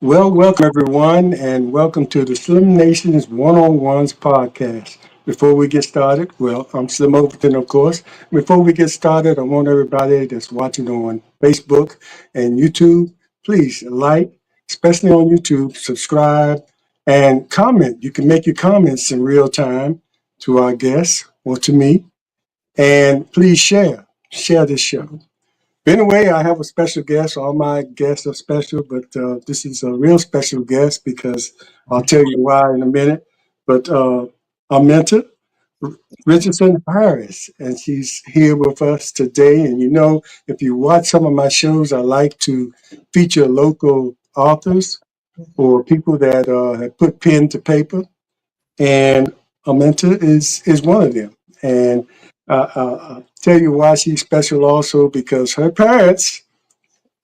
Well, welcome everyone, and welcome to the Slim Nations One-on-Ones podcast. Before we get started, I'm Slim Overton, of course. Before we get started, I want everybody that's watching on Facebook and YouTube, please like, especially on YouTube, subscribe, and comment. You can make your comments in real time to our guests or to me, and please share this show. Anyway, I have a special guest. All my guests are special, but this is a real special guest because I'll tell you why in a minute. But Arminta Richardson Harris, and she's here with us today. And if you watch some of my shows, I like to feature local authors or people that have put pen to paper, and Arminta is one of them. And I'll tell you why she's special also because her parents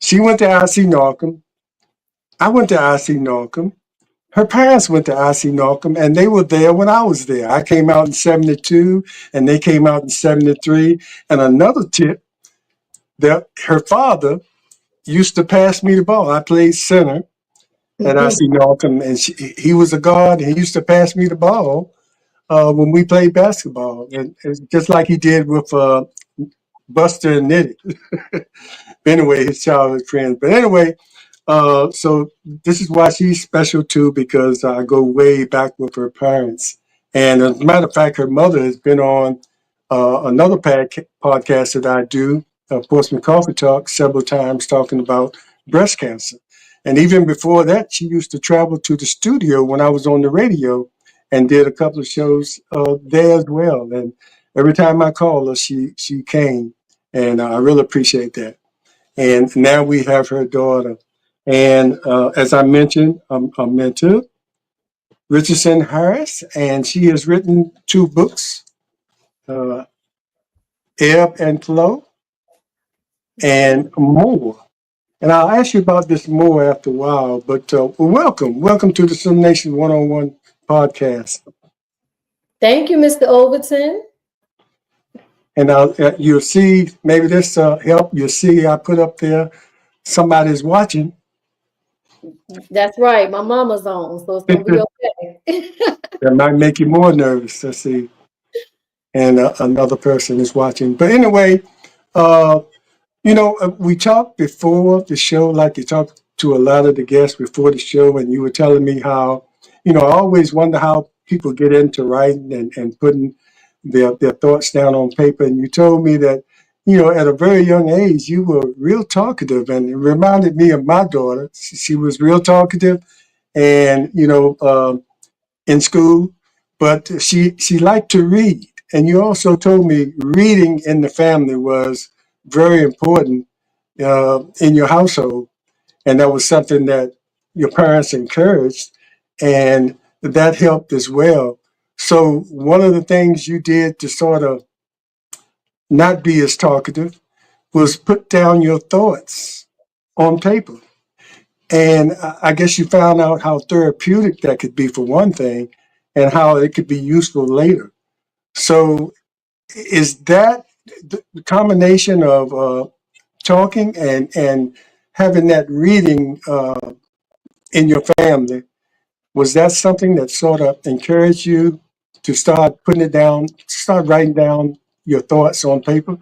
she went to IC Norcom. I went to IC Norcom. Her parents went to IC Norcom, and they were there when I was there. I came out in 72, and they came out in 73. And another tip, that her father used to pass me the ball. I played center at IC Norcom, and he was a guard, and he used to pass me the ball when we played basketball, and just like he did with Buster and Nitty. Anyway, his childhood friends. But anyway, so this is why she's special too, because I go way back with her parents. And as a matter of fact, her mother has been on another podcast that I do, Portsmouth Coffee Talk, several times talking about breast cancer. And even before that, she used to travel to the studio when I was on the radio and did a couple of shows there as well. And every time I called her, she came, and I really appreciate that. And now we have her daughter. And as I mentioned, I'm mentor, Richardson Harris, and she has written two books, uh, Ebb and Flow, and more. And I'll ask you about this more after a while, but welcome to the Sim Nation One-on-One podcast. Thank you, Mr. Overton. And you'll see, maybe this help, you'll see I put up there, somebody's watching. That's right. My mama's on, so it's gonna be okay. That might make you more nervous. Let's see. And another person is watching. But anyway, uh, we talked before the show, like you talked to a lot of the guests before the show, and you were telling me how, I always wonder how people get into writing and putting their thoughts down on paper. And you told me that, at a very young age, you were real talkative, and it reminded me of my daughter. She was real talkative, and in school, but she liked to read. And you also told me reading in the family was very important in your household, and that was something that your parents encouraged, and that helped as well. So one of the things you did to sort of not be as talkative was put down your thoughts on paper. And I guess you found out how therapeutic that could be for one thing and how it could be useful later. So is that the combination of talking and having that reading in your family, was that something that sort of encouraged you to start putting it down, start writing down your thoughts on paper?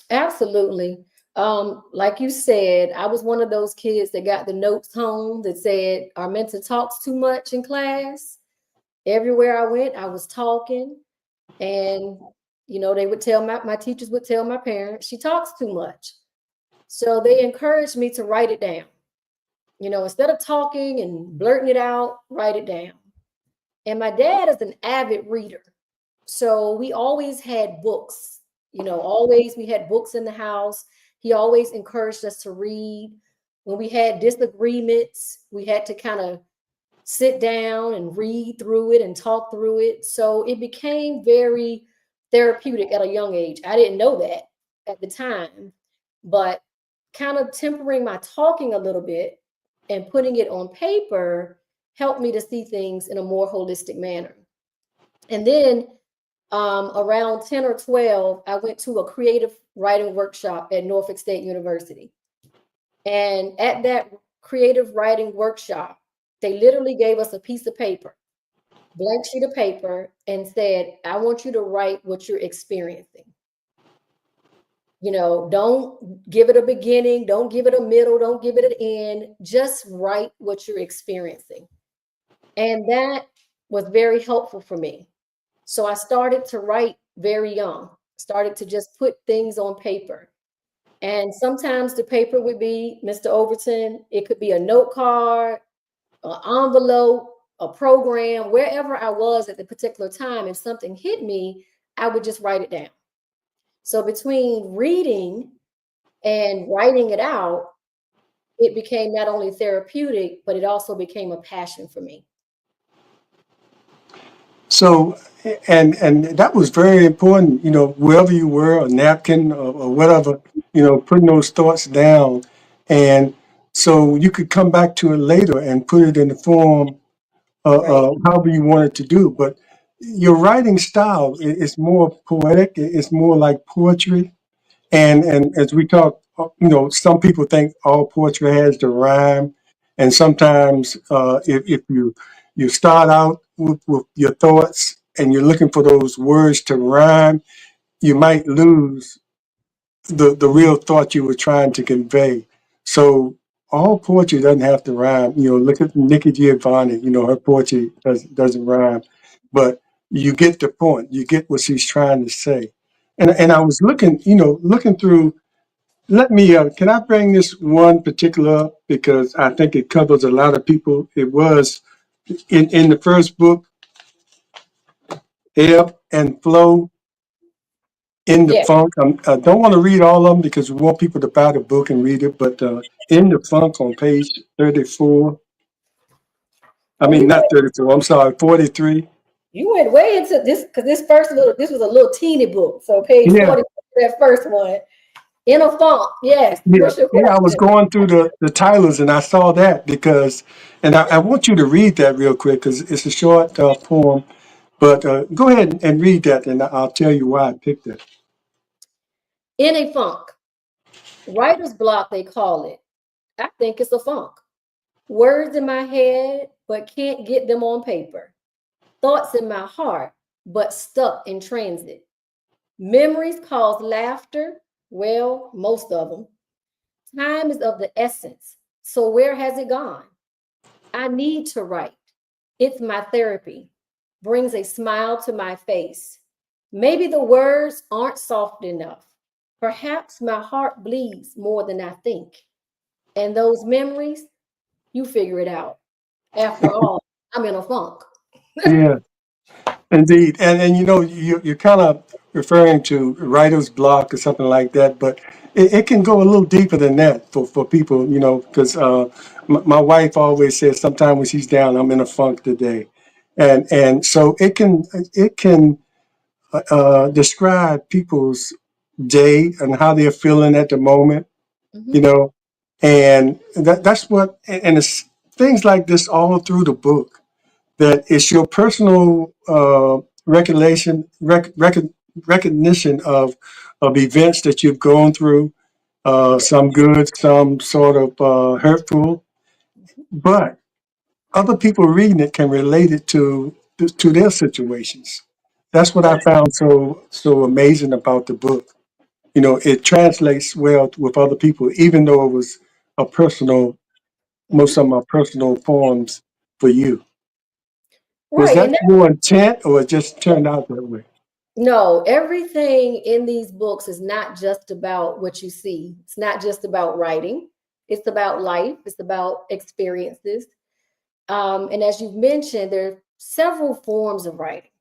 Absolutely. Like you said, I was one of those kids that got the notes home that said Arminta talks too much in class. Everywhere I went, I was talking, and they would tell my teachers would tell my parents she talks too much. So they encouraged me to write it down. Instead of talking and blurting it out, write it down. And my dad is an avid reader. So we always had books, always we had books in the house. He always encouraged us to read. When we had disagreements, we had to kind of sit down and read through it and talk through it. So it became very therapeutic at a young age. I didn't know that at the time, but kind of tempering my talking a little bit and putting it on paper helped me to see things in a more holistic manner. And then around 10 or 12, I went to a creative writing workshop at Norfolk State University. And at that creative writing workshop. They literally gave us a piece of paper, blank sheet of paper, and said, I want you to write what you're experiencing. You know, don't give it a beginning, don't give it a middle, don't give it an end. Just write what you're experiencing. And that was very helpful for me. So I started to write very young, started to just put things on paper. And sometimes the paper would be, Mr. Overton, it could be a note card, an envelope, a program, wherever I was at the particular time, if something hit me, I would just write it down. So between reading and writing it out, it became not only therapeutic, but it also became a passion for me. So, and that was very important, you know, wherever you were, a napkin or whatever, you know, putting those thoughts down. And so you could come back to it later and put it in the form Right. however you wanted to do. But your writing style is more poetic. It's more like poetry. And as we talk, you know, some people think all poetry has to rhyme, and sometimes if you start out with your thoughts and you're looking for those words to rhyme, you might lose the real thought you were trying to convey. So all poetry doesn't have to rhyme. You know, look at Nikki Giovanni. You know, her poetry doesn't rhyme, but you get the point. You get what she's trying to say. And I was looking, you know, looking through. Let me, can I bring this one particular up because I think it covers a lot of people. It was in the first book, Ebb and Flow in the Yeah. Funk. I don't want to read all of them because we want people to buy the book and read it, but in the Funk on page 34, I Oh, mean, not 34, I'm sorry, 43. you went way into this because this was a little teeny book. So page Yeah, 40, that first one. In a font. Yes. yeah, What's your yeah. I was question? going through the titles and I saw that because, and I want you to read that real quick because it's a short poem. But go ahead and read that, and I'll tell you why I picked it. In a funk. Writer's block, they call it. I think it's a funk. Words in my head, but can't get them on paper. Thoughts in my heart, but stuck in transit. Memories cause laughter. Well, most of them. Time is of the essence. So where has it gone? I need to write. It's my therapy. Brings a smile to my face. Maybe the words aren't soft enough. Perhaps my heart bleeds more than I think. And those memories, you figure it out. After all, I'm in a funk. Yeah, indeed. And you know, you're kind of referring to writer's block or something like that, but it can go a little deeper than that for people, you know, because my wife always says sometimes when she's down, I'm in a funk today. And so it can describe people's day and how they're feeling at the moment, you Mhm. know, and that's what, and it's things like this all through the book that it's your personal recognition of events that you've gone through, some good, some sort of hurtful, but other people reading it can relate it to their situations. That's what I Right. found so amazing about the book. You know, it translates well with other people, even though it was a personal, most Mhm. of my personal poems for you. Was Right. that And that, your intent or it just turned out that way? no, everything in these books is not just about what you see. It's not just about writing. It's about life. It's about experiences. And as you've mentioned, there are several forms of writing.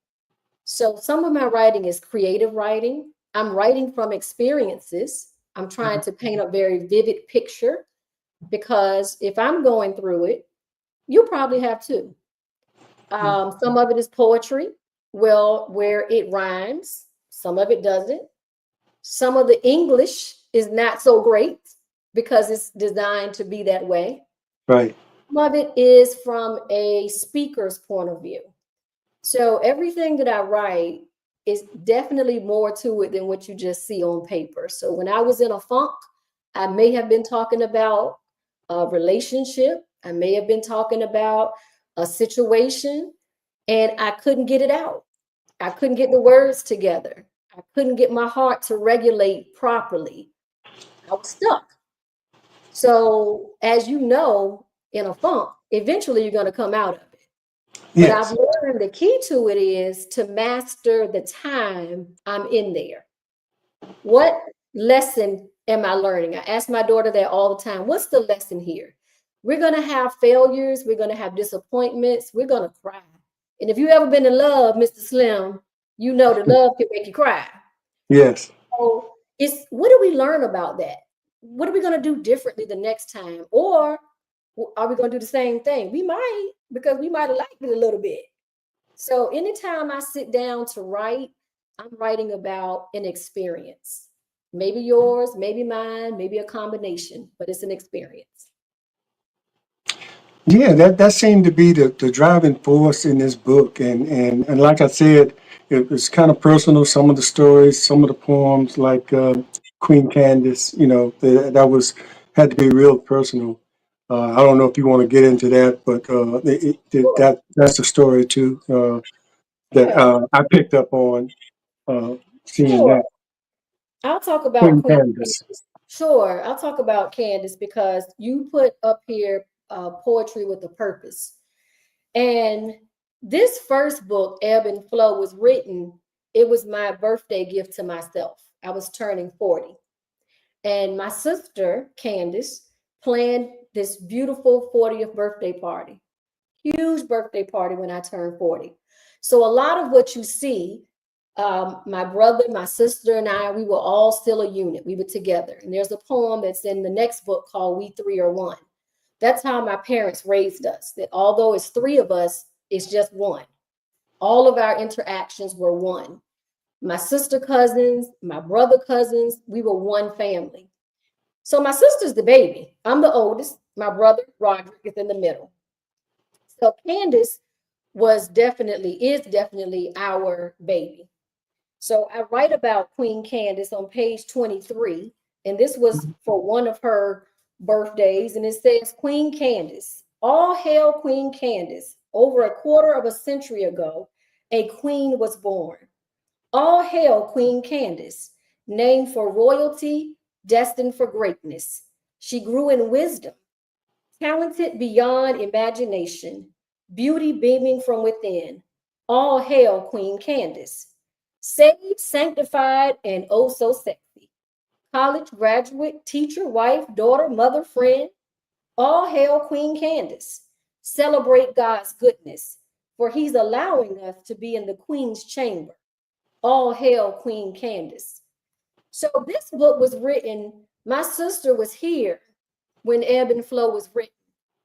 So some of my writing is creative writing. I'm writing from experiences. I'm trying to paint a very vivid picture because if I'm going through it, you probably have too. Some of it is poetry, well, where it rhymes. Some of it doesn't. Some of the English is not so great because it's designed to be that way. Right. Some of it is from a speaker's point of view. So everything that I write is definitely more to it than what you just see on paper. So when I was in a funk, I may have been talking about a relationship. I may have been talking about a situation, and I couldn't get it out. I couldn't get the words together. I couldn't get my heart to regulate properly. I was stuck. So, as you know, in a funk, eventually you're going to come out of it. But I've Yes. learned the key to it is to master the time I'm in there. What lesson am I learning? I ask my daughter that all the time. What's the lesson here? We're going to have failures. We're going to have disappointments. We're going to cry. And if you ever been in love, Mr. Slim, you know that love can make you cry. Yes. So it's what do we learn about that? What are we going to do differently the next time? Or are we going to do the same thing? We might, because we might have liked it a little bit. So anytime I sit down to write, I'm writing about an experience. Maybe yours, maybe mine, maybe a combination, but it's an experience. Yeah, that seemed to be the driving force in this book, and like I said, it was kind of personal. Some of the stories, some of the poems, like Queen Candace, that was had to be real personal. I don't know if you want to get into that, but Sure. that's a story too that Yeah, I picked up on uh, seeing sure. that I'll talk about Queen Queen Candace. Candace. Sure, I'll talk about Candace because you put up here poetry with a purpose. And this first book, Ebb and Flow, was written. It was my birthday gift to myself. I was turning 40. And my sister, Candace, planned this beautiful 40th birthday party, huge birthday party when I turned 40. So a lot of what you see, my brother, my sister, and I, we were all still a unit. We were together. And there's a poem that's in the next book called We Three Are One. That's how my parents raised us, that although it's three of us, it's just one. All of our interactions were one. My sister cousins, my brother cousins, we were one family. So my sister's the baby. I'm the oldest. My brother, Roderick, is in the middle. So Candace is definitely our baby. So I write about Queen Candace on page 23, and this was for one of her birthdays, and it says, Queen Candace, all hail Queen Candace. Over a quarter of a century ago, a queen was born. All hail Queen Candace, named for royalty, destined for greatness. She grew in wisdom, talented beyond imagination, beauty beaming from within. All hail Queen Candace. Saved, sanctified, and oh so sexy. College graduate, teacher, wife, daughter, mother, friend. All hail Queen Candace. Celebrate God's goodness, for he's allowing us to be in the Queen's chamber. All hail Queen Candace. So this book was written, my sister was here when Ebb and Flow was written.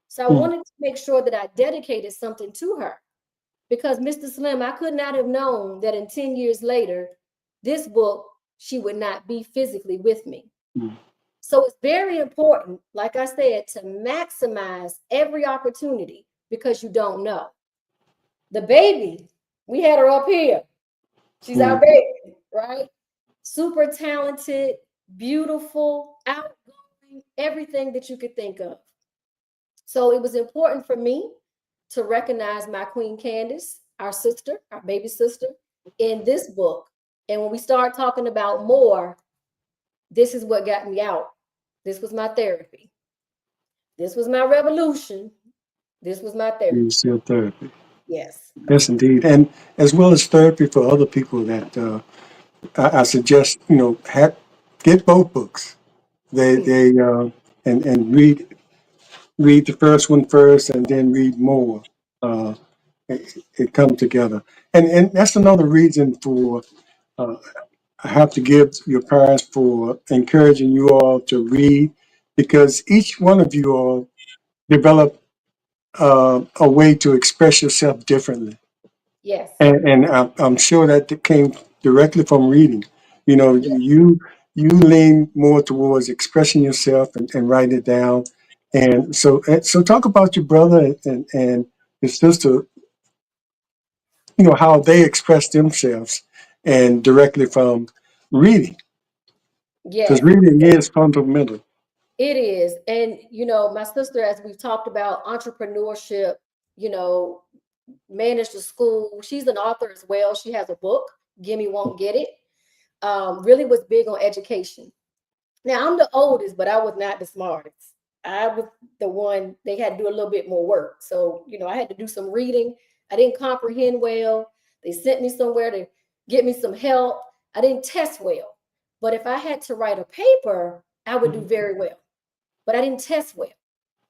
So I Mm. wanted to make sure that I dedicated something to her because Mr. Slim, I could not have known that in 10 years later, this book, she would not be physically with me. Mm. So it's very important, like I said, to maximize every opportunity because you don't know. The baby, we had her up here. She's our Mm. baby, right? Super talented, beautiful, outgoing, everything that you could think of. So it was important for me to recognize my Queen Candace, our sister, our baby sister, in this book. And when we start talking about more, this is what got me out. This was my therapy. This was my revolution. This was my therapy. It's your therapy. Yes. Yes, indeed, and as well as therapy for other people that I suggest get both books. They and read the first one first, and then read more. Uh, it come together, and that's another reason for uh, I have to give your parents for encouraging you all to read, because each one of you all develop a way to express yourself differently. Yes. And I'm sure that came directly from reading. You know, Yes. you lean more towards expressing yourself and writing it down. And so talk about your brother and your sister, how they express themselves and directly from reading, because Yes. reading is fundamental. It is. And, my sister, as we've talked about entrepreneurship, you know, managed the school. She's an author as well. She has a book, Gimme Won't Get It. Really was big on education. Now, I'm the oldest, but I was not the smartest. I was the one they had to do a little bit more work. So, I had to do some reading. I didn't comprehend well. They sent me somewhere to get me some help. I didn't test well. But if I had to write a paper, I would do very well. But I didn't test well.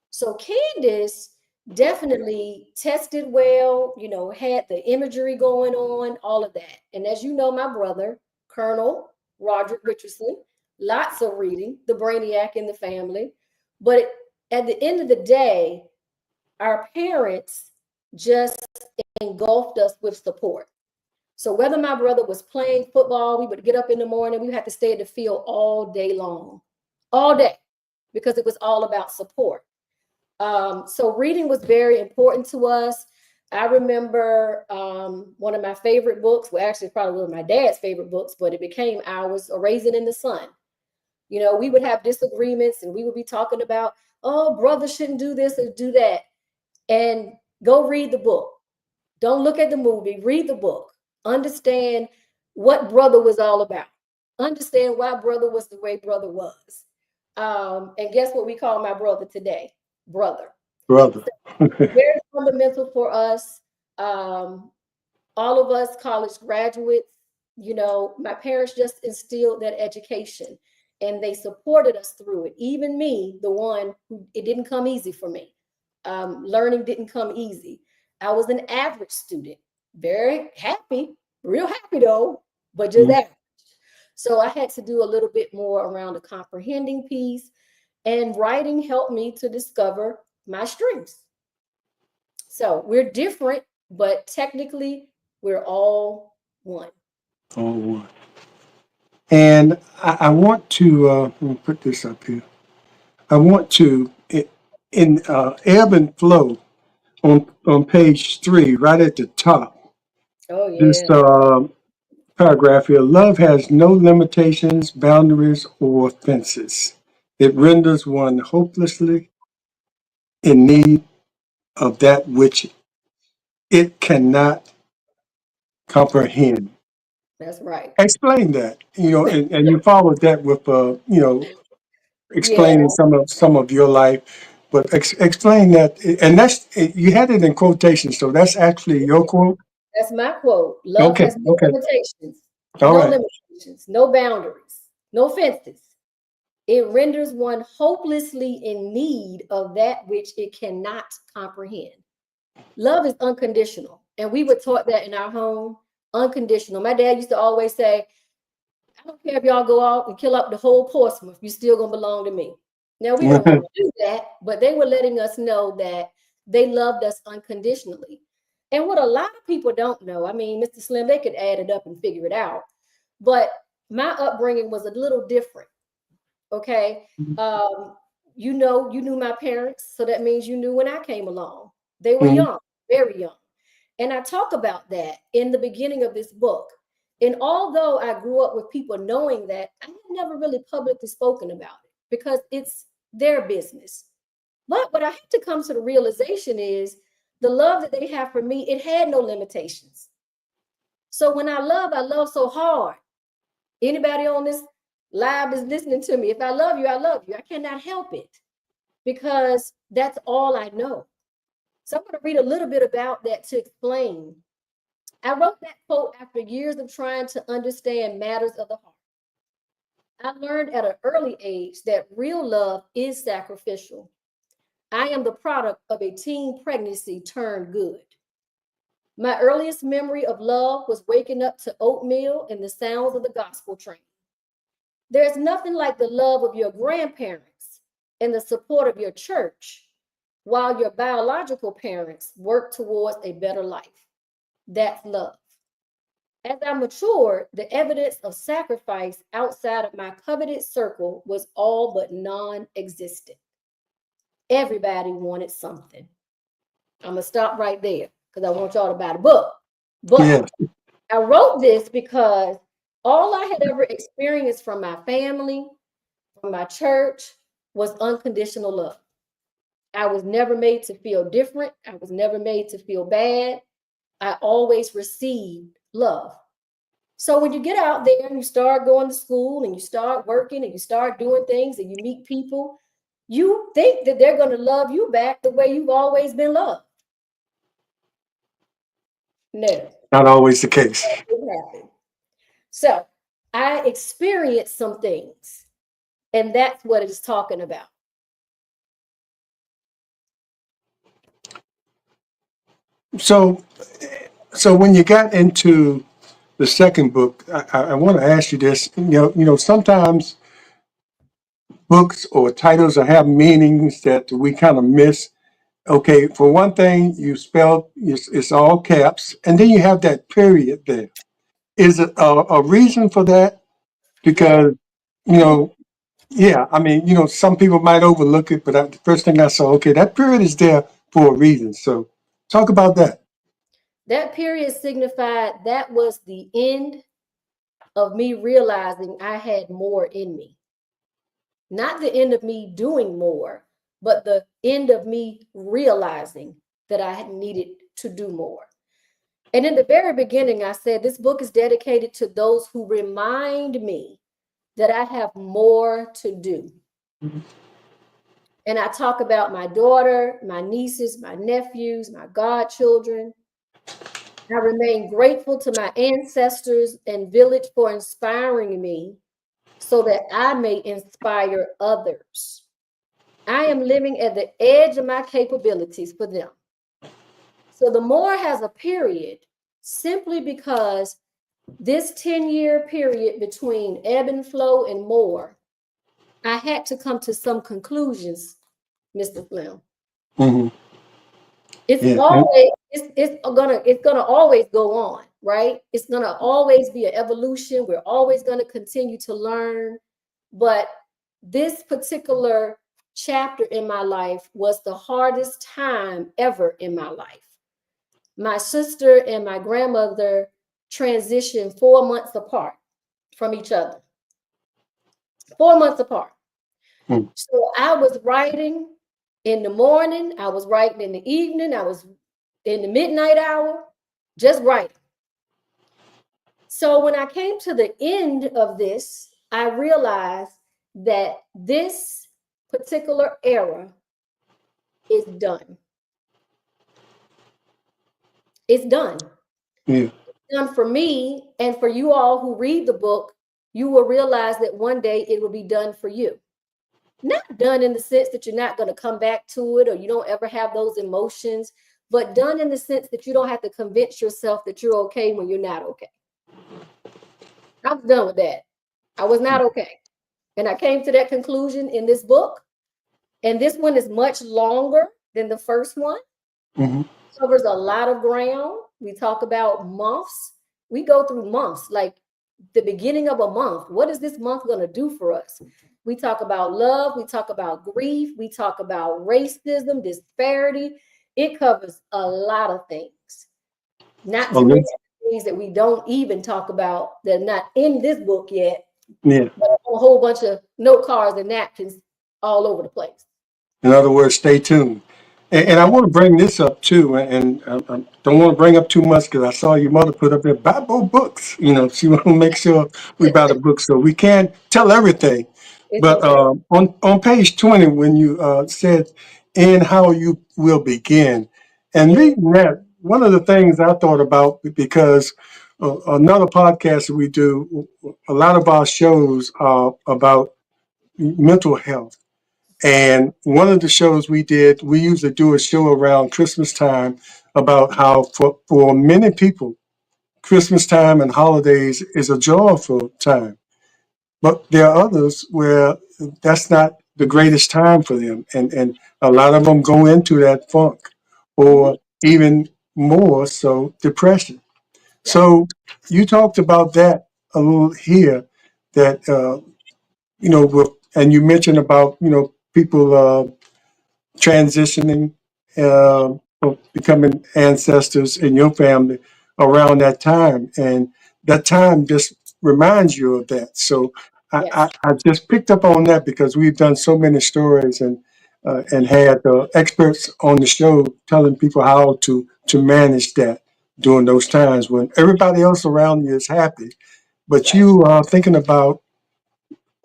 So Candace definitely tested well, had the imagery going on, all of that. And as you know, my brother, Colonel Roderick Richardson, lots of reading, the brainiac in the family. But at the end of the day, our parents just engulfed us with support. So whether my brother was playing football, we would get up in the morning, we had to stay at the field all day long, all day, because it was all about support. So reading was very important to us. I remember one of my favorite books, well, actually probably one of my dad's favorite books, but it became ours, A Raisin in the Sun. We would have disagreements and we would be talking about, oh, brother shouldn't do this or do that. And go read the book. Don't look at the movie, read the book. Understand what brother was all about. Understand why brother was the way brother was. And guess what we call my brother today? Brother. Brother. Very fundamental for us. All of us college graduates, my parents just instilled that education and they supported us through it. Even me, the one who it didn't come easy for me. Learning didn't come easy. I was an average student, very happy, real happy though, but just average. So I had to do a little bit more around the comprehending piece, and writing helped me to discover my strengths. So we're different, but technically we're all one. All one. And I want to let me put this up here. I want to in ebb and flow on page 3, right at the top. Oh This yeah, paragraph here: love has no limitations, boundaries, or fences. It renders one hopelessly in need of that which it cannot comprehend. that's right. Explain that, and you followed that with, Yeah, explaining some of your life, but explain that, and that's you had it in quotation, so that's actually your quote. that's my quote. Love Okay, has no okay, limitations, all no right. limitations, no boundaries, no fences. It renders one hopelessly in need of that which it cannot comprehend. Love is unconditional. And we were taught that in our home, unconditional. My dad used to always say, I don't care if y'all go out and kill up the whole Portsmouth, you still gonna belong to me. Now we don't want to do that, but they were letting us know that they loved us unconditionally. And what a lot of people don't know, I mean, Mr. Slim, they could add it up and figure it out. But my upbringing was a little different. Okay. Um, you knew my parents, so that means you knew when I came along. They were Mhm. young, very young. And I talk about that in the beginning of this book. And although I grew up with people knowing that, I had never really publicly spoken about it because it's their business. But what I had to come to the realization is the love that they have for me, it had no limitations. So when I love so hard. Anybody on this live is listening to me. If I love you, I love you. I cannot help it because that's all I know. So I'm going to read a little bit about that to explain. I wrote that quote after years of trying to understand matters of the heart. I learned at an early age that real love is sacrificial. I am the product of a teen pregnancy turned good. My earliest memory of love was waking up to oatmeal and the sounds of the gospel train. There's nothing like the love of your grandparents and the support of your church while your biological parents work towards a better life. That's love. As I matured, the evidence of sacrifice outside of my coveted circle was all but non existent. Everybody wanted something. I'm going to stop right there because I want y'all to buy the book. But Yes. I wrote this because all I had ever experienced from my family, from my church, was unconditional love. I was never made to feel different. I was never made to feel bad. I always received love. So when you get out there and you start going to school and you start working and you start doing things and you meet people, you think that they're going to love you back the way you've always been loved. No, Not always the case. that didn't happen. So I experienced some things, and that's what it's talking about. So, so when you got into the second book, I want to ask you this. Sometimes books or titles have meanings that we kind of miss. Okay, for one thing, you spell it's all caps, and then you have that period there. Is it a reason for that? Yeah. Because you know, yeah, I mean, some people might overlook it, but the first thing I saw, okay, that period is there for a reason. So, talk about that. That period signified that was the end of me realizing I had more in me. Not the end of me doing more, but the end of me realizing that I had needed to do more. And in the very beginning, I said this book is dedicated to those who remind me that I have more to do. And I talk about my daughter, my nieces, my nephews, my godchildren. I remain grateful to my ancestors and village for inspiring me so that I may inspire others. I am living at the edge of my capabilities for them. So the more has a period simply because this 10-year period between ebb and flow and more, I had to come to some conclusions, Mr. Slim. Hmm. It's Yeah, always it's gonna always go on, right? It's gonna always be an evolution. We're always gonna continue to learn. But this particular chapter in my life was the hardest time ever in my life. My sister and my grandmother transitioned 4 months apart from each other. 4 months apart. mm, So I was writing in the morning, I was writing in the evening, I was in the midnight hour, just writing. So when I came to the end of this, I realized that this particular era is done. It's done. yeah. It's done for me, and for you all who read the book, you will realize that one day it will be done for you. Not done in the sense that you're not going to come back to it or you don't ever have those emotions, but done in the sense that you don't have to convince yourself that you're okay when you're not okay. I was done with that. I was not okay. And I came to that conclusion in this book. And this one is much longer than the first one. Hmm. Covers a lot of ground. We talk about months. We go through months, like the beginning of a month. What is this month going to do for us? We talk about love. We talk about grief. We talk about racism, disparity. It covers a lot of things, not to mention things that we don't even talk about that are not in this book yet, Yeah. but a whole bunch of note cards and napkins all over the place. In other words, stay tuned. And I want to bring this up too, and I don't want to bring up too much because I saw your mother put up there, buy both books. She want to make sure we buy the book, so we can't tell everything. It's But okay. on page 20, when you said, "And how you will begin," and Yeah. reading that, one of the things I thought about because another podcast that we do, a lot of our shows are about mental health. And one of the shows we did, we usually do a show around Christmas time about how for many people, Christmas time and holidays is a joyful time. But there are others where that's not the greatest time for them. And a lot of them go into that funk Mhm. or even more so depression. Yep. So you talked about that a little here that, and you mentioned about, people, transitioning, or becoming ancestors in your family around that time. And that time just reminds you of that. So Yes. I just picked up on that because we've done so many stories and had experts on the show telling people how to manage that during those times when everybody else around you is happy, but Right. you are thinking about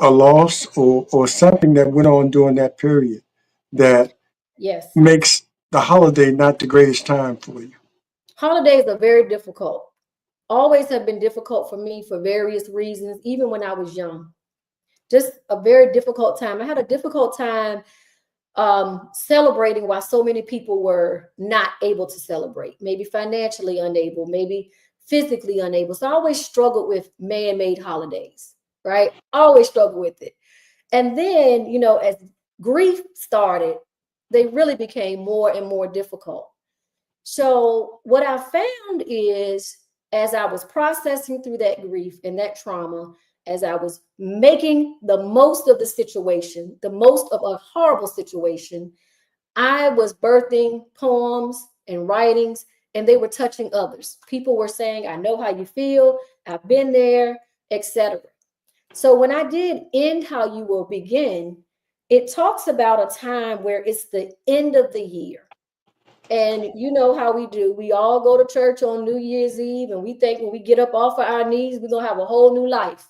a loss or something that went on during that period that Yes. makes the holiday not the greatest time for you. Holidays are very difficult. Always have been difficult for me for various reasons, even when I was young. Just a very difficult time. I had a difficult time celebrating while so many people were not able to celebrate, maybe financially unable, maybe physically unable. So I always struggled with man-made holidays, right? I always struggled with it. And then, as grief started, they really became more and more difficult. So what I found is as I was processing through that grief and that trauma, as I was making the most of the situation, the most of a horrible situation, I was birthing poems and writings, and they were touching others. People were saying, I know how you feel, I've been there, etc. So when I did End How You Will Begin, it talks about a time where it's the end of the year. And you know how we do. We all go to church on New Year's Eve, and we think when we get up off of our knees, we're going to have a whole new life.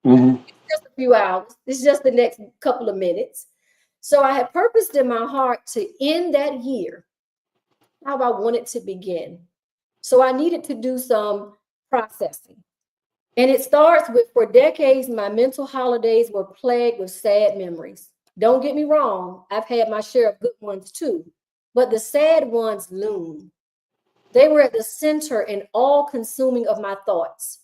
Hmm. Just a few hours. It's just the next couple of minutes. So I had purposed in my heart to end that year how I wanted to begin. So I needed to do some processing. And it starts with for decades, my mental holidays were plagued with sad memories. Don't get me wrong, I've had my share of good ones too, but the sad ones loom. They were at the center and all consuming of my thoughts.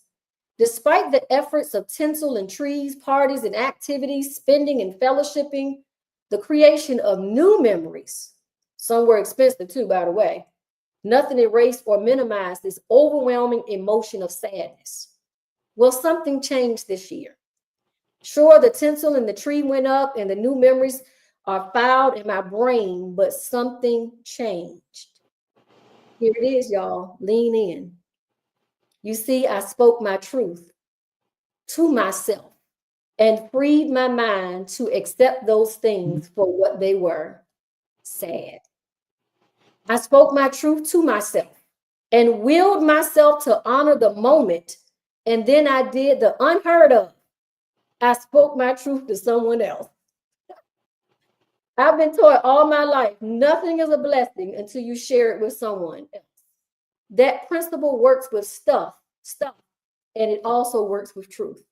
Despite the efforts of tinsel and trees, parties and activities, spending and fellowshipping, the creation of new memories, some were expensive too, by the way, nothing erased or minimized this overwhelming emotion of sadness. Well, something changed this year. Sure, the tinsel and the tree went up and the new memories are filed in my brain, but something changed. Here it is, y'all. Lean in. You see, I spoke my truth to myself and freed my mind to accept those things for what they were, sad. I spoke my truth to myself and willed myself to honor the moment. And then I did the unheard of. I spoke my truth to someone else. I've been taught all my life, nothing is a blessing until you share it with someone else. That principle works with stuff, and it also works with truth.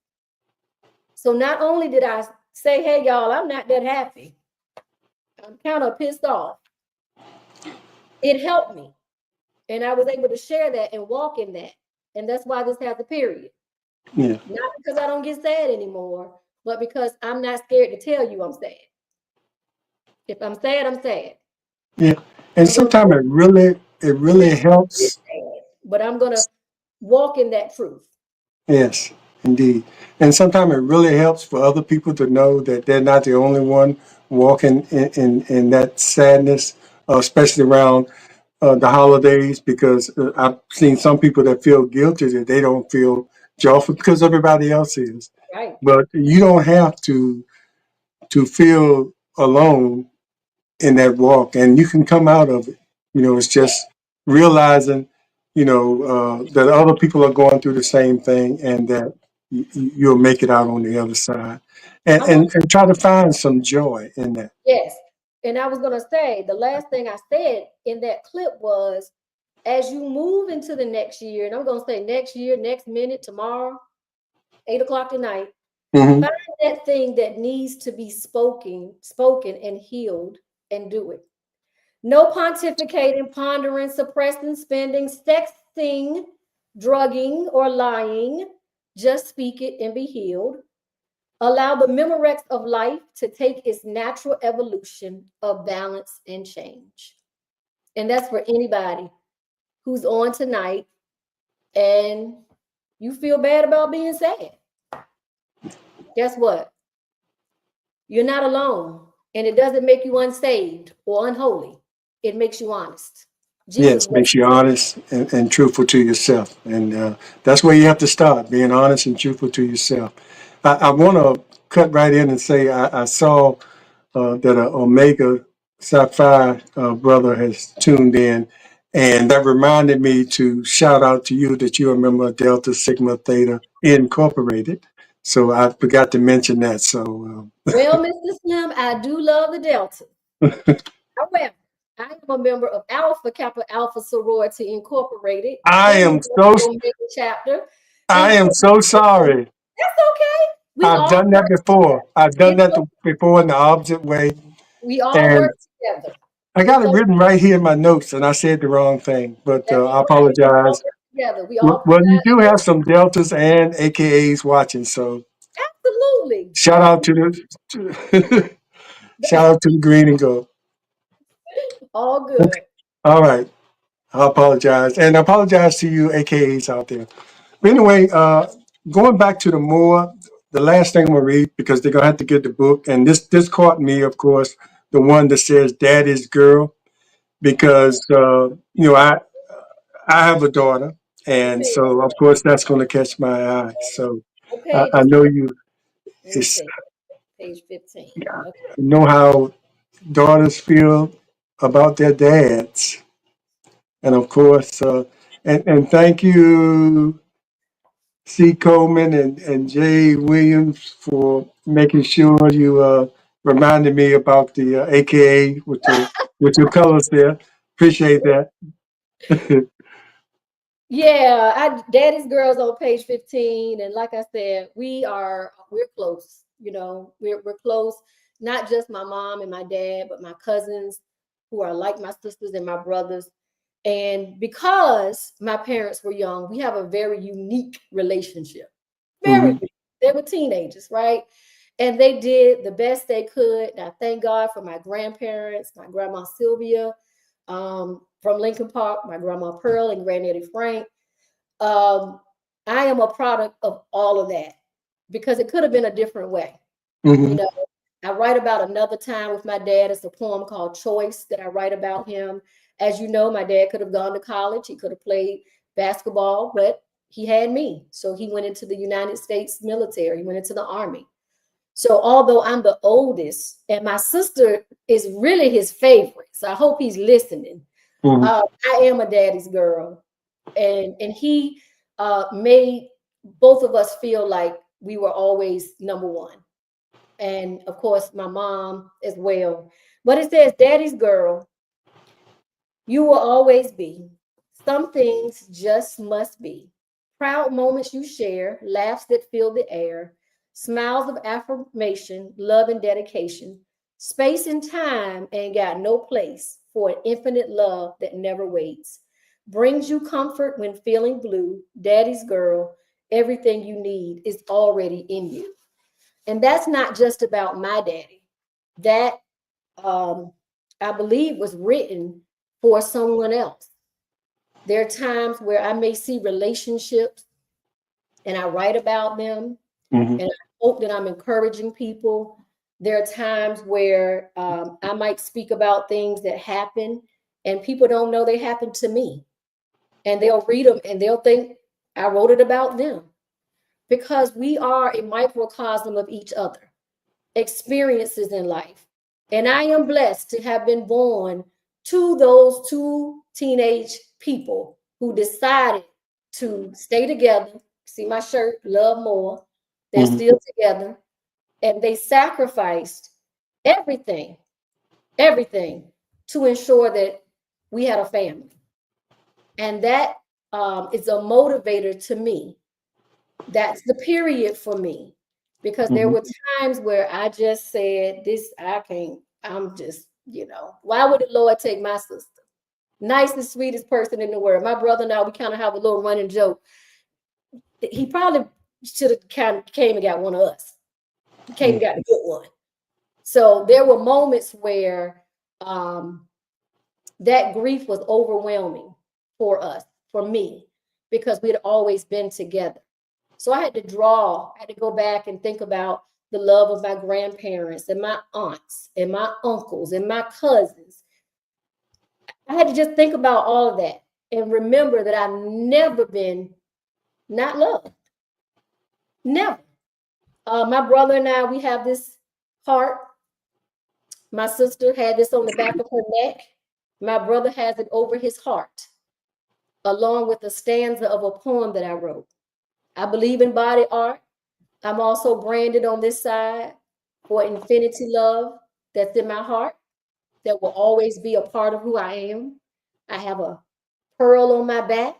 So not only did I say, hey, y'all, I'm not that happy, I'm kind of pissed off, it helped me. And I was able to share that and walk in that. And that's why this has a period. Yeah. Not because I don't get sad anymore, but because I'm not scared to tell you I'm sad. If I'm sad, I'm sad. Yeah. And I'm going to sometimes it really helps. but I'm going to walk in that truth. Yes, indeed. And sometimes it really helps for other people to know that they're not the only one walking in that sadness, especially around the holidays, because I've seen some people that feel guilty that they don't feel joyful because everybody else is. Right. But you don't have to feel alone in that walk, and you can come out of it. It's Yeah. just realizing, that other people are going through the same thing, and that you'll make it out on the other side, and, I want and try to find some joy in that. yes. And I was going to say the last thing I said in that clip was as you move into the next year, and I'm going to say next year, next minute, tomorrow, 8 o'clock tonight, Hmm. find that thing that needs to be spoken and healed and do it. No pontificating, pondering, suppressing, spending, sexting, drugging, or lying. Just speak it and be healed. Allow the memorex of life to take its natural evolution of balance and change. And that's for anybody who's on tonight and you feel bad about being sad. Guess what? You're not alone. And it doesn't make you unsaved or unholy. It makes you honest. Jesus Yes, was. makes you honest and truthful to yourself, and that's where you have to start, being honest and truthful to yourself. I want to cut right in and say I saw that an Omega Sapphire brother has tuned in, and that reminded me to shout out to you that you're a member of Delta Sigma Theta Incorporated. So I forgot to mention that. So Well, Mr. Slim, I do love the Delta. However, I am a member of Alpha Kappa Alpha Sorority Incorporated I and am the Omega chapter. I And am so sorry. that's okay. We I've all done that work before. I've done it's that okay. before in the opposite way, We all and work together. I got It's it okay. written right here in my notes, and I said the wrong thing, but That's I all right. We all apologize. work together. We all Well, you provide do have some deltas and AKAs watching, so absolutely. shout out to the shout out to the green and gold. All good. All right, I apologize, and I apologize to you AKAs out there. But anyway, going back to the more, the last thing I'm gonna read because they're gonna have to get the book, and this caught me, of course, the one that says "Daddy's Girl," because you know I have a daughter, and Okay. so of course that's going to catch my eye. So What page I is know you let me it's, see. Page 15. Okay. know how daughters feel about their dads, and of course, and thank you, C. Coleman and Jay Williams for making sure you reminded me about the AKA with your colors there. Appreciate that. Yeah, Daddy's Girls on page 15. And like I said, we're close. We're close. Not just my mom and my dad, but my cousins who are like my sisters and my brothers. And because my parents were young, we have a very unique relationship. Very Mhm, unique. They were teenagers, right? And they did the best they could. And I thank God for my grandparents, my grandma Sylvia, from Lincoln Park, my grandma Pearl and granddaddy Frank. Um, I am a product of all of that because it could have been a different way. You mhm, know, I write about another time with my dad. It's a poem called Choice that I write about him. As you know, my dad could have gone to college. He could have played basketball, but he had me. So he went into the United States military. He went into the army. So although I'm the oldest and my sister is really his favorite, so I hope he's listening. mhm, I am a daddy's girl, and he made both of us feel like we were always number one, and of course my mom as well. But it says, "Daddy's girl, you will always be. Some things just must be. Proud moments you share, laughs that fill the air, smiles of affirmation, love and dedication. Space and time ain't got no place for an infinite love that never waits. Brings you comfort when feeling blue. Daddy's girl, everything you need is already in you." And that's not just about my daddy. That um, I believe was written for someone else. There are times where I may see relationships and I write about them mhm, and I hope that I'm encouraging people. There are times where I might speak about things that happen and people don't know they happened to me. And they'll read them and they'll think I wrote it about them because we are a microcosm of each other, experiences in life. And I am blessed to have been born to those two teenage people who decided to stay together. See my shirt, love more. They're mhm, still together and they sacrificed everything, everything to ensure that we had a family. And that is a motivator to me. That's the period for me because there mhm. were times where I just said, "This, I can't, I'm just, why would the Lord take my sister? Nicest, sweetest person in the world." My brother and I, we kind of have a little running joke. He probably should have kind of came and got one of us. He came and got a good one. So there were moments where um, that grief was overwhelming for us, for me, because we had always been together. So I had to go back and think about the love of my grandparents and my aunts and my uncles and my cousins. I had to just think about all of that and remember that I've never been not loved. Never. My brother and I, we have this heart. My sister had this on the back of her neck. My brother has it over his heart, along with a stanza of a poem that I wrote. I believe in body art. I'm also branded on this side for infinity love that's in my heart, that will always be a part of who I am. I have a pearl on my back.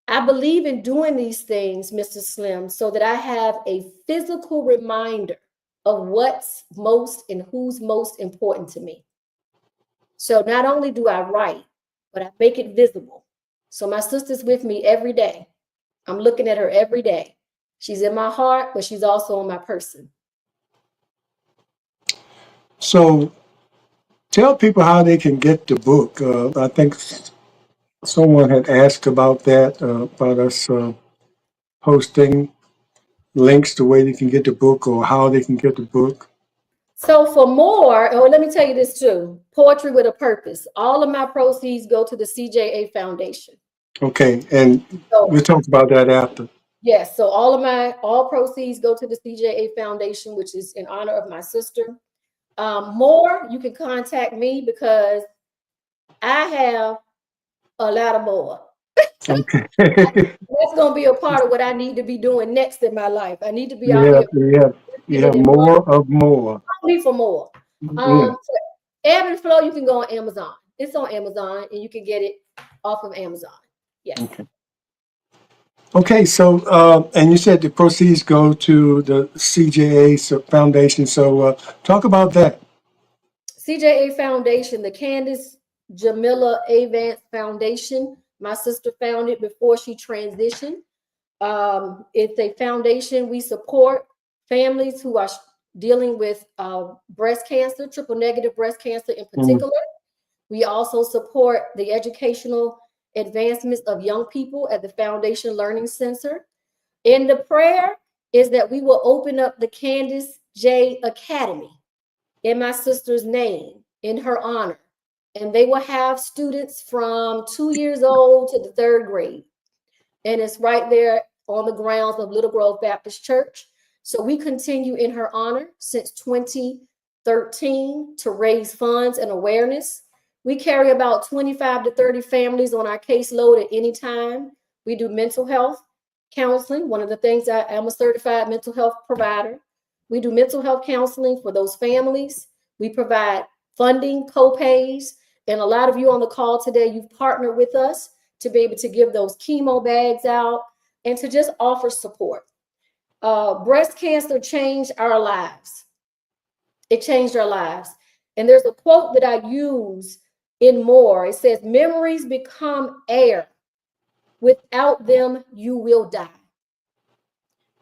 I believe in doing these things, Mr. Slim, so that I have a physical reminder of what's most and who's most important to me. So not only do I write, but I make it visible. So my sister's with me every day. I'm looking at her every day. She's in my heart, but she's also on my person. So tell people how they can get the book. I think someone had asked about that, about us posting links to where they can get the book or how they can get the book. So for more, oh, let me tell you this too. Poetry with a Purpose. All of my proceeds go to the CJA Foundation. Okay, and we'll So talk about that after. yes, so all proceeds go to the CJA Foundation, which is in honor of my sister. More, you can contact me because I have a lot of more. Okay. That's going to be a part of what I need to be doing next in my life. I need to be out Yeah, here yeah, yeah. giving and More of more. me for more. Yeah. For Ebb and Flow, you can go on Amazon. It's on Amazon, and you can get it off of Amazon. Yes. Okay. Okay. So, and you said the proceeds go to the CJA Foundation. So, talk about that. CJA Foundation, the Candace Jamila Avance Foundation. My sister founded before she transitioned. It's a foundation we support families who are dealing with breast cancer, triple negative breast cancer in Mm, particular. We also support the educational advancements of young people at the Foundation Learning Center. And the prayer is that we will open up the Candace J Academy in my sister's name, in her honor. And they will have students from 2 years old to the third grade. And it's right there on the grounds of Little Grove Baptist Church. So we continue in her honor since 2013 to raise funds and awareness. We carry about 25 to 30 families on our caseload at any time. We do mental health counseling. One of the things, I am a certified mental health provider. We do mental health counseling for those families. We provide funding, co-pays, and a lot of you on the call today, you've partnered with us to be able to give those chemo bags out and to just offer support. Breast cancer changed our lives. It changed our lives. And there's a quote that I use in More. It says, memories become air. Without them, you will die.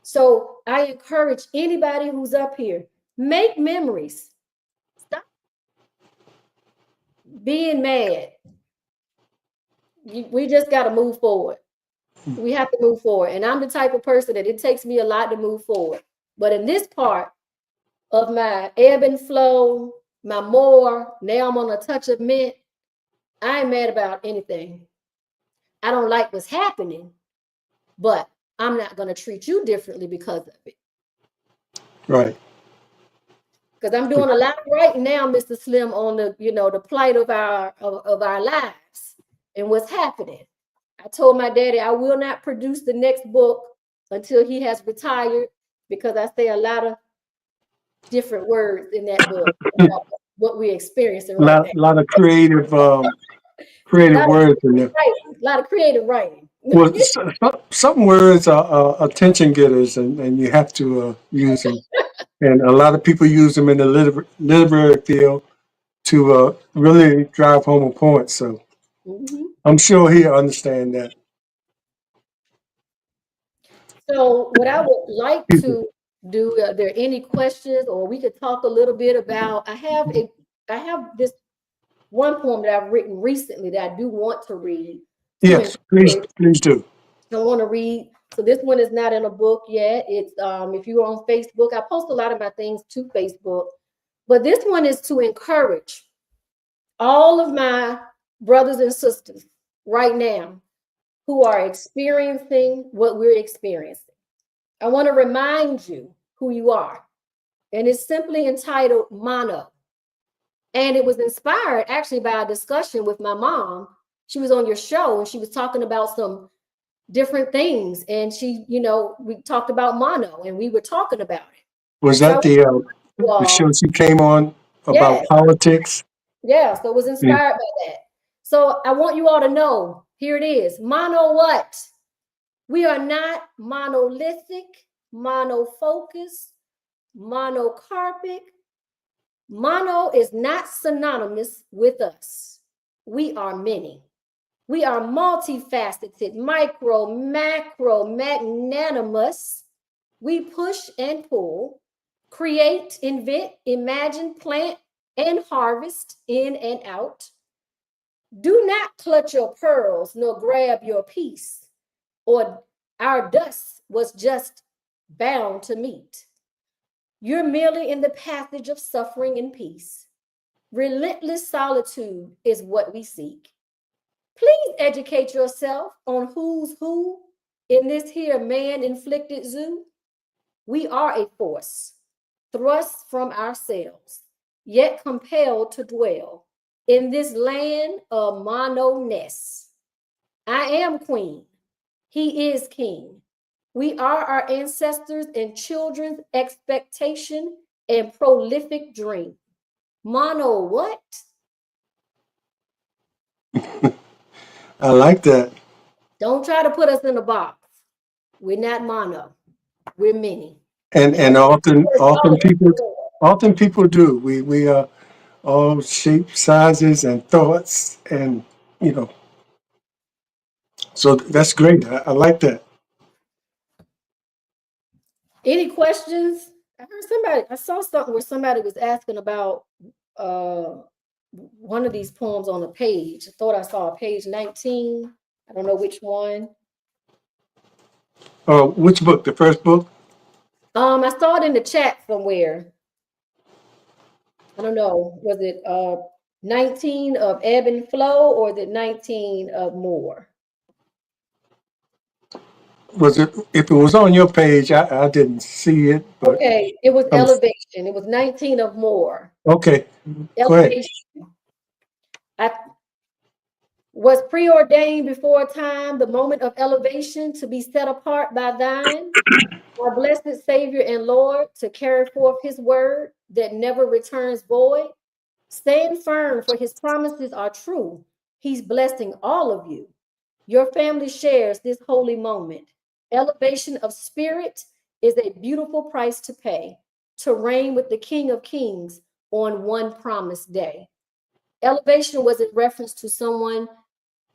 So I encourage anybody who's up here, make memories. Stop being mad. We just got to move forward. We have to move forward. And I'm the type of person that it takes me a lot to move forward. But in this part of my ebb and flow, my more, now I'm on a touch of mint, I ain't mad about anything. I don't like what's happening, but I'm not going to treat you differently because of it. right. Because I'm doing a lot right now, Mr. Slim, on the plight of our lives and what's happening. I told my daddy I will not produce the next book until he has retired because I say a lot of different words in that book about what we're experiencing right now. Lot of creative, A creative lot of words in there. writing, a lot of creative writing. Well, some words are attention getters, and you have to use them. And a lot of people use them in the literary field to really drive home a point. So Mhm. I'm sure he'll understand that. So what I would like to do, are there any questions, or we could talk a little bit about, I have this one poem that I've written recently that I do want to read to Yes, please, encourage. please do. I want to read. So this one is not in a book yet. It's if you're on Facebook, I post a lot of my things to Facebook, but this one is to encourage all of my brothers and sisters right now who are experiencing what we're experiencing. I want to remind you who you are. And it's simply entitled Mono. And it was inspired actually by a discussion with my mom. She was on your show and she was talking about some different things. And she, we talked about mono and we were talking about it. Was So that the show she came on yeah, about politics? yeah. So it was Yeah. inspired by that. So I want you all to know, here it is. Mono what? We are not monolithic, monofocused, monocarpic. Mono is not synonymous with us. We are many. We are multifaceted, micro, macro, magnanimous. We push and pull, create, invent, imagine, plant, and harvest in and out. Do not clutch your pearls nor grab your piece, or our dust was just bound to meet. You're merely in the passage of suffering and peace. Relentless solitude is what we seek. Please educate yourself on who's who in this here man-inflicted zoo. We are a force, thrust from ourselves, yet compelled to dwell in this land of mono-ness. I am queen. He is king. We are our ancestors and children's expectation and prolific dream. Mono what? I like that. Don't try to put us in a box. We're not mono. We're many. And And often people do. We are all shapes, sizes, and thoughts, and you know. So that's great. I like that. any questions? I saw something where somebody was asking about one of these poems on a page. I thought I saw page 19. I don't know which one. Which book? The first book? I saw it in the chat somewhere. I don't know. Was it 19 of ebb and flow or is it 19 of more? Was it? If it was on your page, I didn't see it, but Okay, it was I'm elevation. It was 19 of more. okay. Go ahead. Elevation. I was preordained before time, the moment of elevation to be set apart by thine, our blessed Savior and Lord, to carry forth his word that never returns void. Stand firm, for his promises are true. He's blessing all of you. Your family shares this holy moment. Elevation of spirit is a beautiful price to pay to reign with the King of Kings on one promised day. Elevation was in reference to someone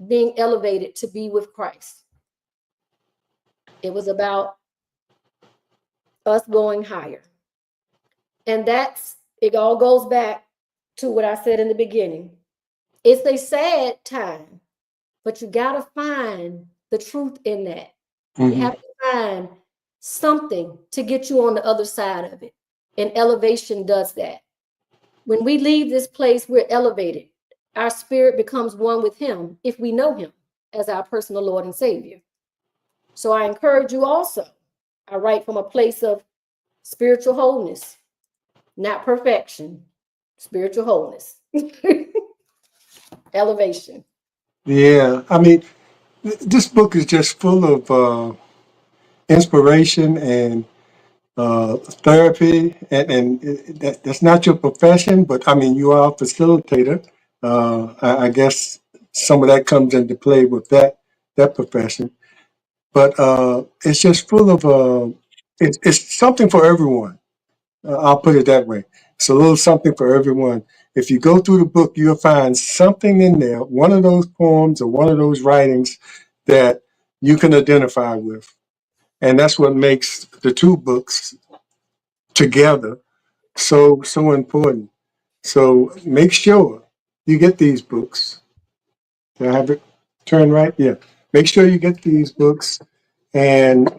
being elevated to be with Christ. It was about us going higher. And it all goes back to what I said in the beginning. It's a sad time, but you got to find the truth in that. You have to find something to get you on the other side of it. And elevation does that. When we leave this place, we're elevated. Our spirit becomes one with him if we know him as our personal Lord and Savior. So I encourage you also. I write from a place of spiritual wholeness, not perfection, spiritual wholeness. Elevation. Yeah, I mean, this book is just full of inspiration and therapy, and that's not your profession, but I mean, you are a facilitator. I guess some of that comes into play with that profession, but it's just full of it's something for everyone. I'll put it that way. It's a little something for everyone. If you go through the book, you'll find something in there, one of those poems or one of those writings that you can identify with. And that's what makes the two books together so important. So make sure you get these books. Do I have it turned right? Yeah. Make sure you get these books. And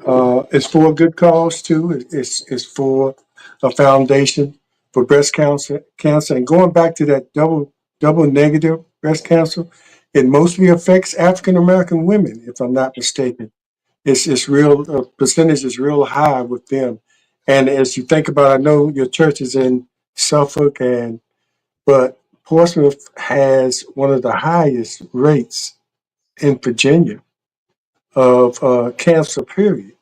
it's for a good cause too. It's for a foundation for breast cancer. And going back to that double negative breast cancer, it mostly affects African American women, if I'm not mistaken. it's real, percentage is real high with them. And as you think about, I know your church is in Suffolk, but Portsmouth has one of the highest rates in Virginia of cancer, period.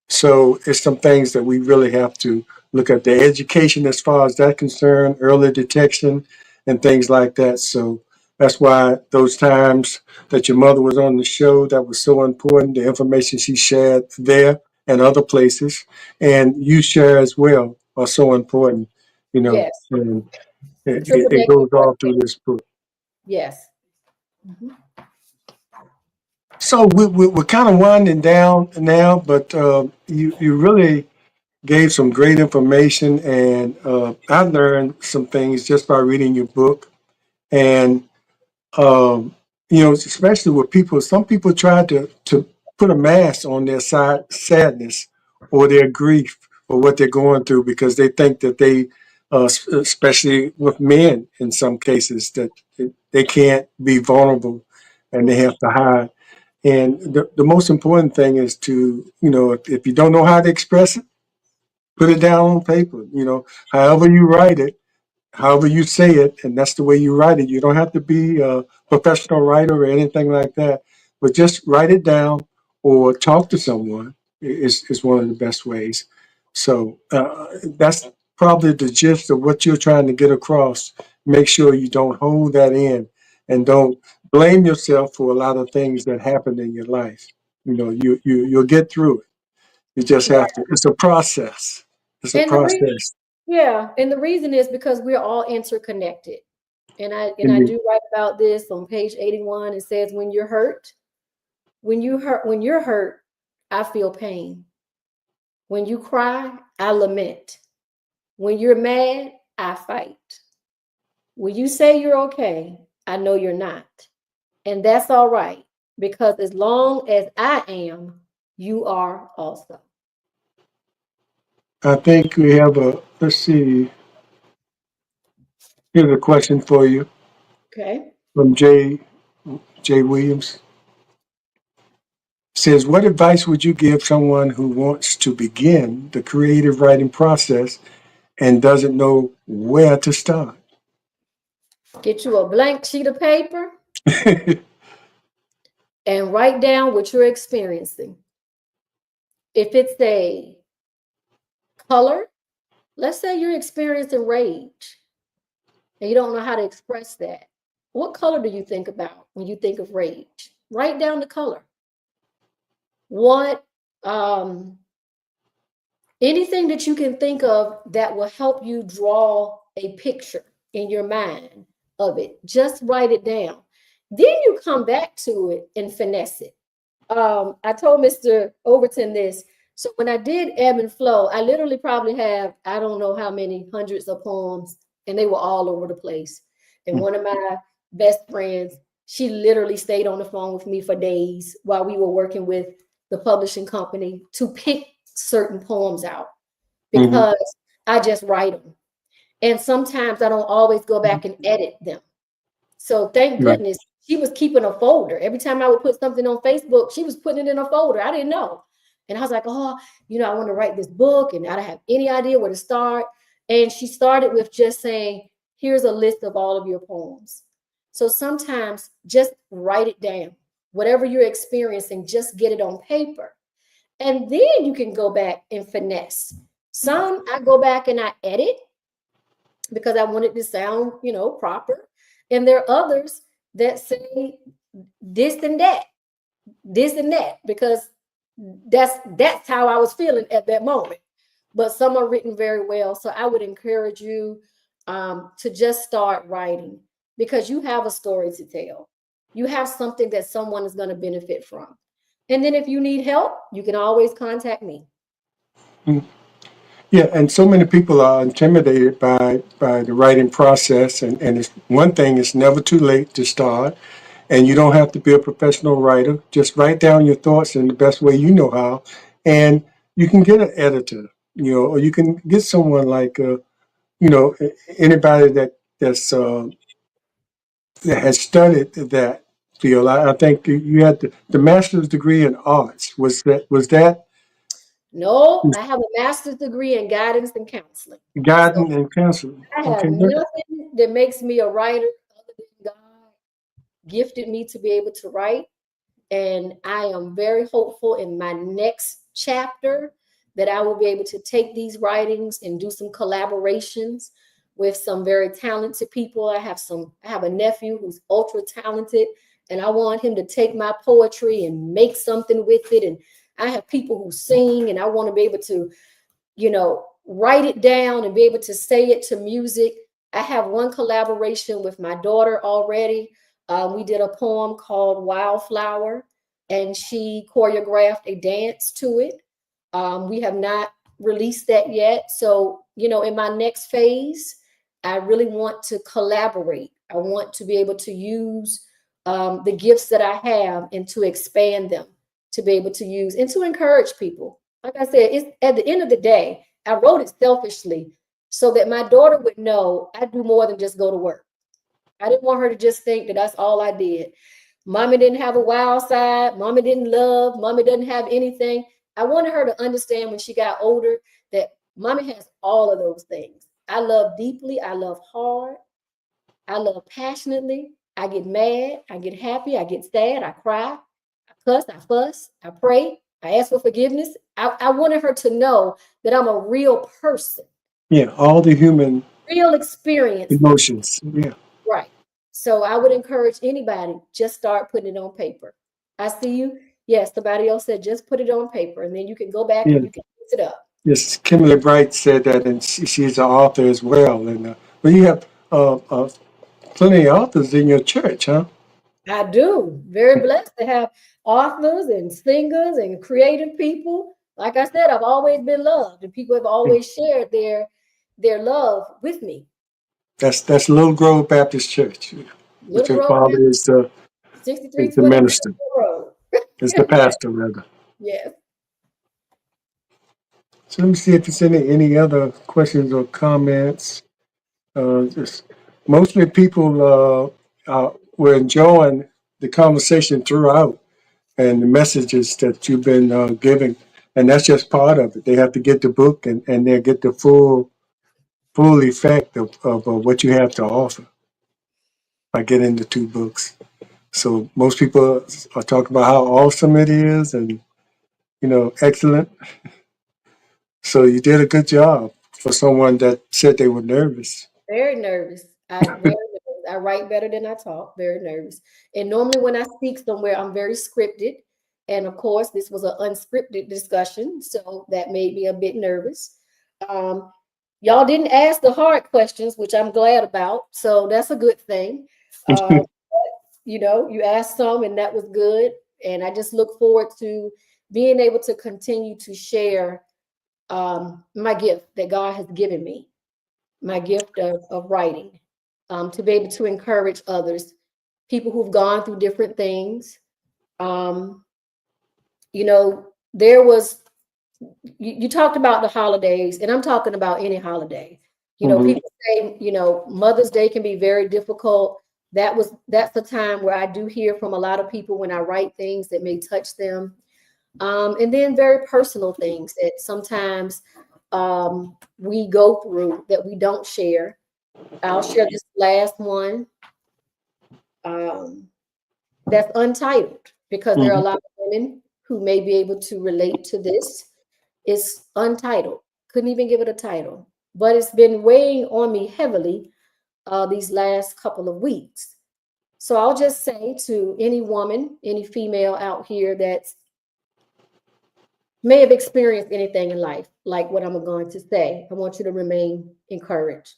So it's some things that we really have to look at, the education as far as that concerned, early detection and things like that. So that's why those times that your mother was on the show, that was so important. The information she shared there and other places, and you share as well, are so important. Yes. And The it triple-negative goes all breast through cancer. this book. Yes. Mhm. So we're kind of winding down now, but you really gave some great information, and I learned some things just by reading your book. And especially with people, some people try to put a mask on their sadness or their grief or what they're going through because they think that especially with men in some cases, that they can't be vulnerable and they have to hide. And the most important thing is to, if you don't know how to express it, put it down on paper. However you write it, however you say it, and that's the way you write it. You don't have to be a professional writer or anything like that, but just write it down or talk to someone is one of the best ways. So that's probably the gist of what you're trying to get across. Make sure you don't hold that in and don't blame yourself for a lot of things that happen in your life. You'll get through it. You just have Right. to. It's a process. It's a And the reason, process. yeah, and the reason is because we're all interconnected. And I And do write about this on page 81. It says, when you're hurt, I feel pain. When you cry, I lament. When you're mad, I fight. When you say you're okay, I know you're not. And that's all right, because as long as I am, you are also. I think we have let's see, here's a question for you Okay. from J. Williams. Says, what advice would you give someone who wants to begin the creative writing process and doesn't know where to start? Get you a blank sheet of paper and write down what you're experiencing. If it's a color, let's say you're experiencing rage and you don't know how to express that. What color do you think about when you think of rage? Write down the color. What anything that you can think of that will help you draw a picture in your mind of it. Just write it down. Then you come back to it and finesse it. I told Mr. Overton this. So when I did Ebb and Flow, I literally probably have, I don't know how many hundreds of poems, and they were all over the place. And one of my best friends, she literally stayed on the phone with me for days while we were working with the publishing company to pick certain poems out Mhm. because I just write them. And sometimes I don't always go back and edit them. So thank Right. goodness she was keeping a folder. Every time I would put something on Facebook, she was putting it in a folder. I didn't know. And I was like, oh, I want to write this book and I don't have any idea where to start. And she started with just saying, here's a list of all of your poems. So sometimes just write it down. Whatever you're experiencing, just get it on paper. And then you can go back and finesse. Some I go back and I edit because I want it to sound, proper. And there are others that say this and that, this and that, because that's how I was feeling at that moment. But some are written very well. So I would encourage you to just start writing because you have a story to tell. You have something that someone is going to benefit from. And then if you need help, you can always contact me. Mm. Yeah, and so many people are intimidated by the writing process, and it's one thing, it's never too late to start, and you don't have to be a professional writer. Just write down your thoughts in the best way you know how, and you can get an editor, or you can get someone like anybody that has studied that field. I think you had the master's degree in arts. Was that No, I have a master's degree in guidance and counseling. So guidance and counseling? I have Okay, good. nothing that makes me a writer other than God gifted me to be able to write. And I am very hopeful in my next chapter that I will be able to take these writings and do some collaborations with some very talented people. I have a nephew who's ultra talented, and I want him to take my poetry and make something with it. And I have people who sing, and I want to be able to, write it down and be able to say it to music. I have one collaboration with my daughter already. We did a poem called Wildflower, and she choreographed a dance to it. We have not released that yet. So, in my next phase, I really want to collaborate. I want to be able to use the gifts that I have and to expand them to be able to use and to encourage people. Like I said, it's at the end of the day, I wrote it selfishly so that my daughter would know I do more than just go to work. I didn't want her to just think that that's all I did. Mommy didn't have a wild side. Mommy didn't love. Mommy doesn't have anything. I wanted her to understand when she got older that mommy has all of those things. I love deeply. I love hard. I love passionately. I get mad. I get happy. I get sad. I cry. I cuss. I fuss. I pray. I ask for forgiveness. I wanted her to know that I'm a real person, Yeah, all the human real experience. emotions. Yeah, Right. So I would encourage anybody, just start putting it on paper. I see you. Yes, somebody else said just put it on paper and then you can go back yeah. and you can fix it up. Yes, Kimberly Bright said that, and she's an author as well. And but you have plenty of authors in your church, huh? I do. Very blessed to have authors and singers and creative people. Like I said, I've always been loved and people have always shared their love with me. That's Little Grove Baptist Church, which Little your Grove father is the 6320 minister, Road. is the pastor rather. Yes. So let me see if there's any other questions or comments. Just mostly people were enjoying the conversation throughout and the messages that you've been giving, and that's just part of it. They have to get the book and they'll get the full effect of what you have to offer by getting the two books. So most people are talking about how awesome it is and excellent. So you did a good job for someone that said they were nervous. Very nervous. I write better than I talk. Very nervous. And normally when I speak somewhere, I'm very scripted. And of course, this was an unscripted discussion, so that made me a bit nervous. Um, y'all didn't ask the hard questions, which I'm glad about. So that's a good thing. Uh, you asked some, and that was good. And I just look forward to being able to continue to share my gift that God has given me, my gift of writing, to be able to encourage others, people who've gone through different things. Um, there was, you talked about the holidays, and I'm talking about any holiday. Mhm. People say, Mother's Day can be very difficult. That's the time where I do hear from a lot of people when I write things that may touch them. And then very personal things that sometimes we go through that we don't share. I'll share this last one um, that's untitled because there are a Mhm. lot of women who may be able to relate to this. It's untitled. Couldn't even give it a title, but it's been weighing on me heavily these last couple of weeks. So I'll just say to any woman, any female out here that may have experienced anything in life, like what I'm going to say, I want you to remain encouraged.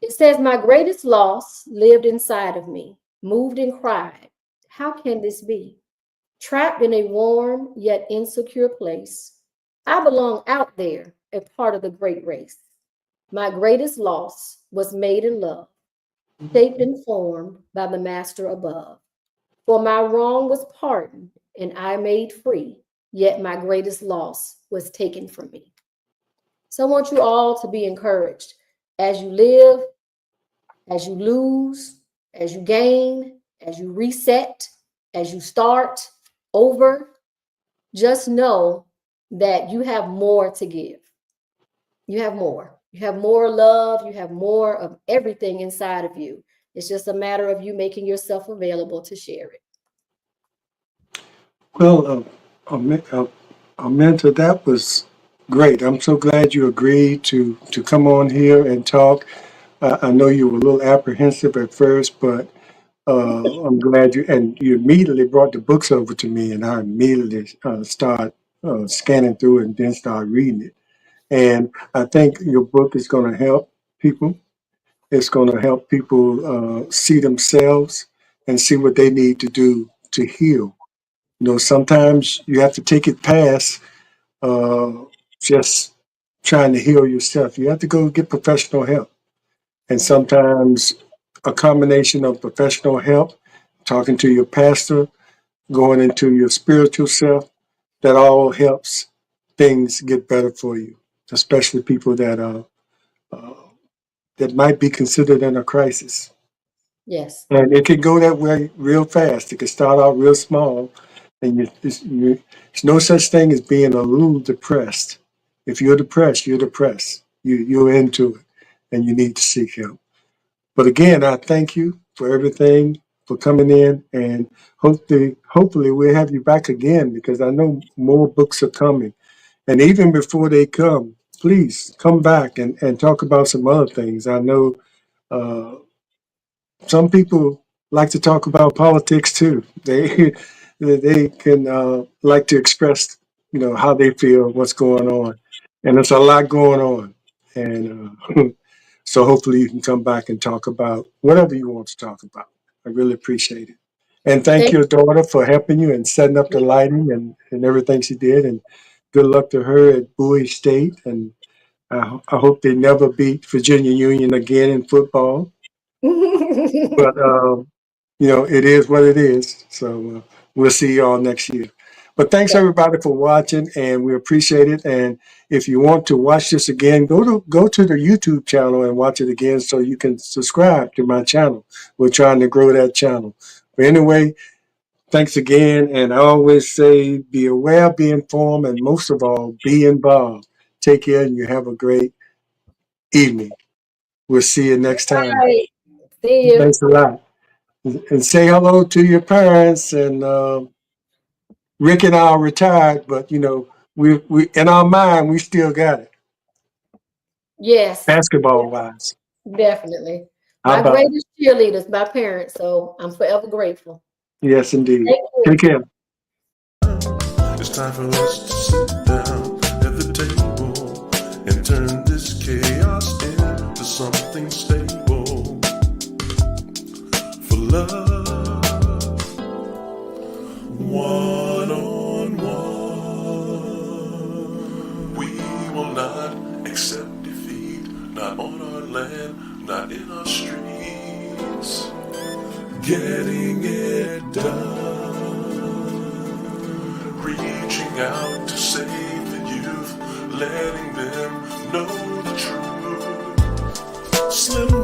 It says, my greatest loss lived inside of me, moved and cried. How can this be? Trapped in a warm yet insecure place, I belong out there, a part of the great race. My greatest loss was made in love, shaped and formed by the master above. For my wrong was pardoned and I made free, yet my greatest loss was taken from me. So I want you all to be encouraged as you live, as you lose, as you gain, as you reset. as you start over, just know that you have more to give. You have more. You have more love. You have more of everything inside of you. It's just a matter of you making yourself available to share it. Well, Arminta, that was great. I'm so glad you agreed to come on here and talk. I know you were a little apprehensive at first, but I'm glad you immediately brought the books over to me, and I immediately start scanning through it and then start reading it. And I think your book is going to help people. It's going to help people see themselves and see what they need to do to heal. Sometimes you have to take it past uh, just trying to heal yourself. You have to go get professional help. And sometimes a combination of professional help, talking to your pastor, going into your spiritual self, that all helps things get better for you, especially people uh, that might be considered in a crisis. Yes. And it can go that way real fast. It can start out real small, and there's no such thing as being a little depressed. If you're depressed, you're depressed. You're into it, and you need to seek help. But again, I thank you for everything, for coming in, and hopefully we'll have you back again because I know more books are coming. And even before they come, please come back and talk about some other things. I know uh, some people like to talk about politics too. They can like to express, how they feel, what's going on, and there's a lot going on. And so hopefully you can come back and talk about whatever you want to talk about. I really appreciate it. And thank Thank your daughter for helping you and setting up the lighting and everything she did. And good luck to her at Bowie State. And I hope they never beat Virginia Union again in football. you. But it is what it is. So we'll see you all next year. But thanks everybody for watching, and we appreciate it. And if you want to watch this again, go to the YouTube channel and watch it again, so you can subscribe to my channel. We're trying to grow that channel. But anyway, thanks again. And I always say, be aware, be informed, and most of all, be involved. Take care, and you have a great evening. We'll see you next time. Right. See you. Thanks a lot. And say hello to your parents. And Rick and I are retired, but we in our mind we still got it, Yes, basketball wise. definitely. How My about it? greatest cheerleaders, my parents. So I'm forever grateful. Yes, indeed. Thank you. Take care. It's time for us to sit down at the table and turn this chaos into something stable. For love, one on one. We will not accept defeat, not on our land, not in our streets. Getting it done. Reaching out to save the youth, letting them know the truth. Slim